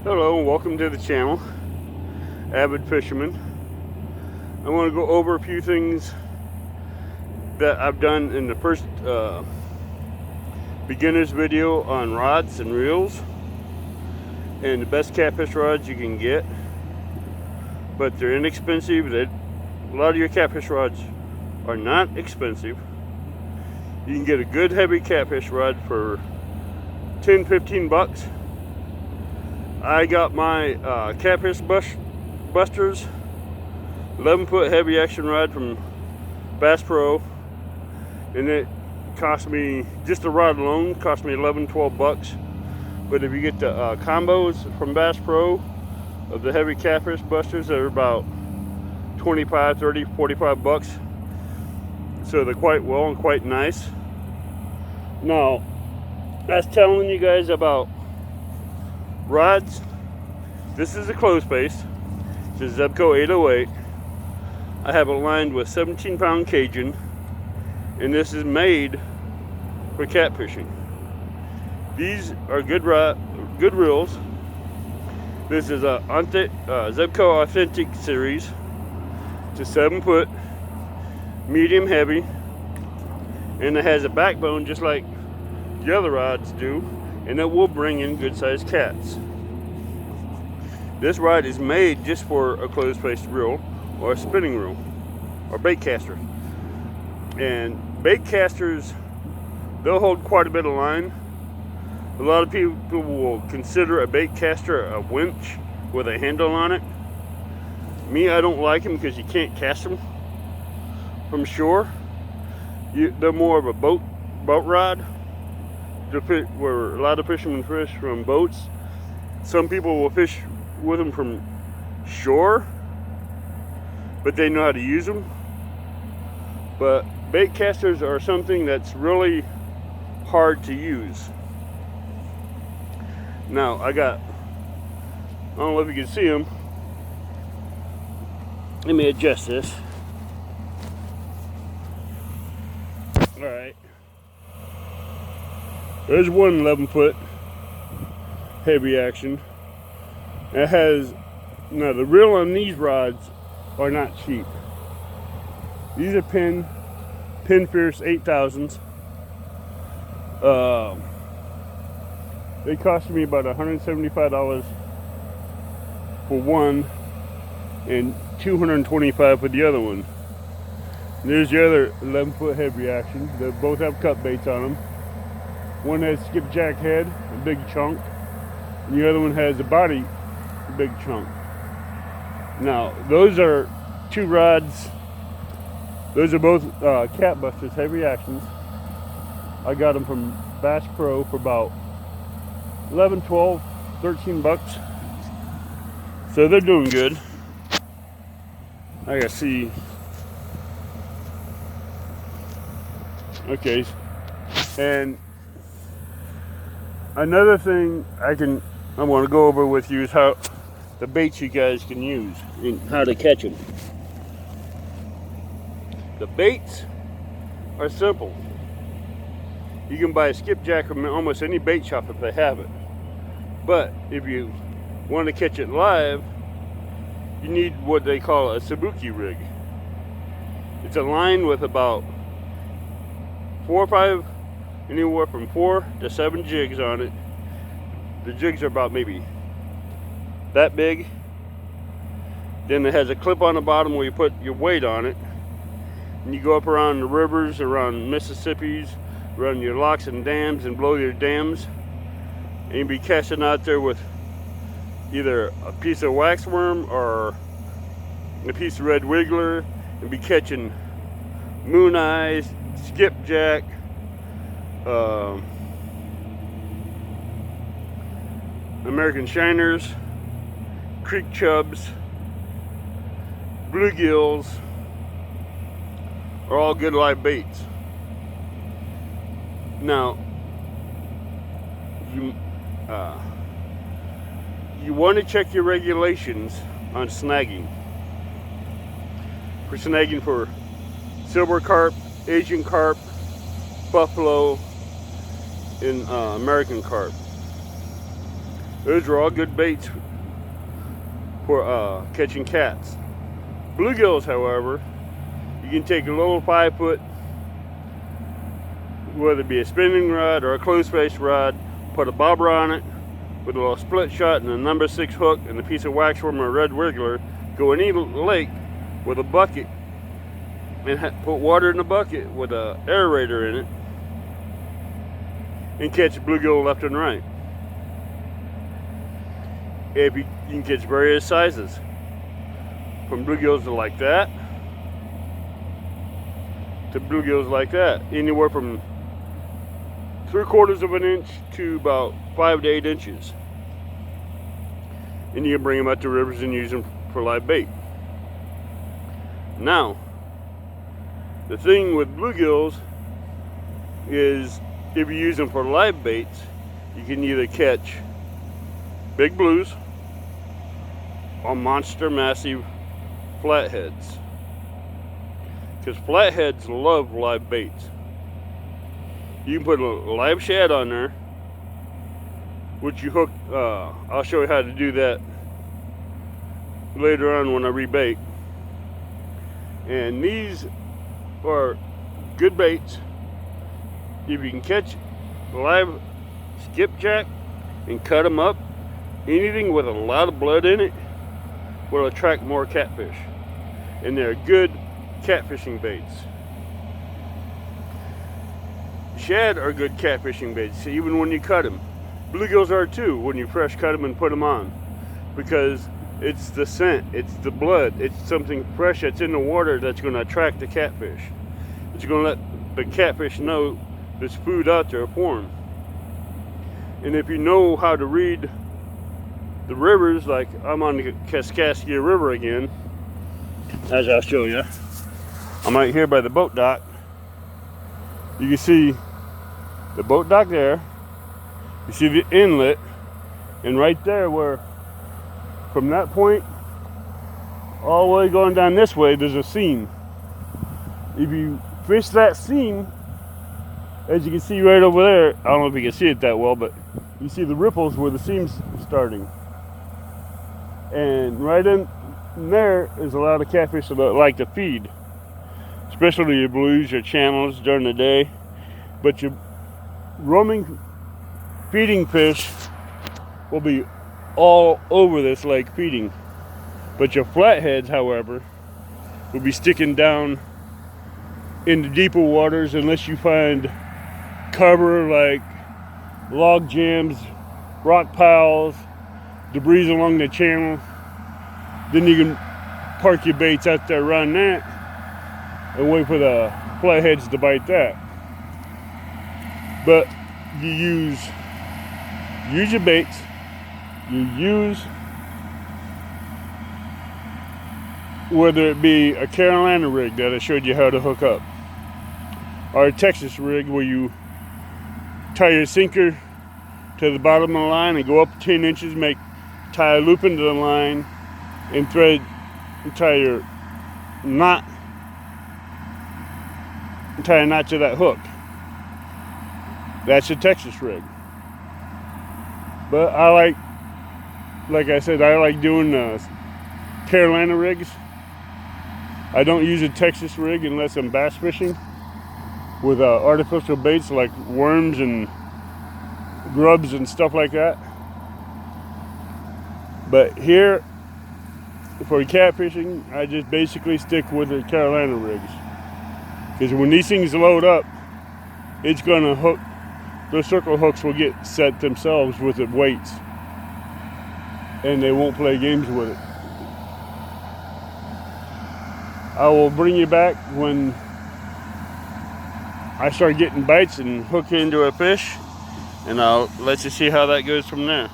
Hello and welcome to the channel, Avid Fisherman. I want to go over a few things that I've done in the first beginner's video on rods and reels and the best catfish rods you can get, but they're inexpensive. A lot of your catfish rods are not expensive. You can get a good heavy catfish rod for 10-15 bucks. I got my Catfish Busters 11-foot heavy action rod from Bass Pro, and it cost me, just the rod alone cost me 11-12 bucks. But if you get the combos from Bass Pro of the heavy Catfish Busters, they're about 25, 30, 45 bucks. So they're quite well and quite nice. Now, I was telling you guys about rods. This is a closed face. It's a Zebco 808. I have it lined with 17-pound Cajun, and this is made for catfishing. These are good reels. This is a Zebco Authentic series. It's a 7-foot, medium heavy, and it has a backbone just like the other rods do, and it will bring in good-sized cats. This rod is made just for a closed-faced reel or a spinning reel or bait caster. And bait casters, they'll hold quite a bit of line. A lot of people will consider a bait caster a winch with a handle on it. Me, I don't like them because you can't cast them from shore. They're more of a boat rod, where a lot of fishermen fish from boats. Some people will fish with them from shore, but they know how to use them. But bait casters are something that's really hard to use. Now I don't know if you can see them. Let me adjust this. All right. There's one 11-foot heavy action. It has, now the reel on these rods are not cheap. These are Penn Fierce 8000s. They cost me about $175 for one and $225 for the other one. And there's the other 11-foot heavy action. They both have cut baits on them. One has skipjack head, a big chunk, and the other one has a body, a big chunk. Now, those are two rods. Those are both Cat Busters heavy actions. I got them from Bass Pro for about 11, 12, 13 bucks. So they're doing good. I gotta see. Okay, and another thing I want to go over with you is how the baits you guys can use and how to catch them. The baits are simple. You can buy a skipjack from almost any bait shop if they have it. But if you want to catch it live, you need what they call a Sabuki rig. It's a line with about 4 or 5, anywhere from 4 to 7 jigs on it. The jigs are about maybe that big. Then it has a clip on the bottom where you put your weight on it. And you go up around the rivers, around Mississippi's, around your locks and dams, and blow your dams. And you'll be casting out there with either a piece of waxworm or a piece of red wiggler, and be catching moon eyes, skipjack, American shiners, creek chubs, bluegills are all good live baits. Now, you want to check your regulations on snagging. For snagging for silver carp, Asian carp, buffalo, and American carp. Those are all good baits for catching cats. Bluegills, however, you can take a little 5-foot, whether it be a spinning rod or a closed face rod, put a bobber on it with a little split shot and a number 6 hook and a piece of waxworm or a red wiggler, go in any lake with a bucket and put water in the bucket with an aerator in it and catch bluegill left and right. If you can catch various sizes, from bluegills like that to bluegills like that, anywhere from 3/4 of an inch to about 5 to 8 inches. And you can bring them out to rivers and use them for live bait. Now, the thing with bluegills is if you use them for live baits, you can either catch big blues or monster massive flatheads, because flatheads love live baits. You can put a live shad on there, which you hook. I'll show you how to do that later on when I rebait. And these are good baits if you can catch live skipjack and cut them up. Anything with a lot of blood in it will attract more catfish, and they're good catfishing baits. Shad are good catfishing baits, even when you cut them. Bluegills are too, when you fresh cut them and put them on, because it's the scent, it's the blood, it's something fresh that's in the water that's going to attract the catfish. It's going to let the catfish know there's food out there for them. And if you know how to read the rivers, like I'm on the Kaskaskia River again, as I'll show you. I'm right here by the boat dock. You can see the boat dock there. You see the inlet, and right there, where from that point all the way going down this way, there's a seam. If you fish that seam, as you can see right over there, I don't know if you can see it that well, but you see the ripples where the seam's starting. And right in there is a lot of catfish that like to feed, especially your blues, your channels during the day. But your roaming feeding fish will be all over this lake feeding. But your flatheads, however, will be sticking down in the deeper waters unless you find cover like log jams, rock piles, debris along the channel. Then you can park your baits out there around that and wait for the flatheads to bite that. But you use your baits, you use, whether it be a Carolina rig that I showed you how to hook up, or a Texas rig where you tie your sinker to the bottom of the line and go up 10 inches, tie a loop into the line and tie a knot to that hook. That's a Texas rig. But like I said, I like doing Carolina rigs. I don't use a Texas rig unless I'm bass fishing with artificial baits like worms and grubs and stuff like that. But here, for catfishing, I just basically stick with the Carolina rigs. Because when these things load up, it's going to hook. Those circle hooks will get set themselves with the weights, and they won't play games with it. I will bring you back when I start getting bites and hook into a fish, and I'll let you see how that goes from there.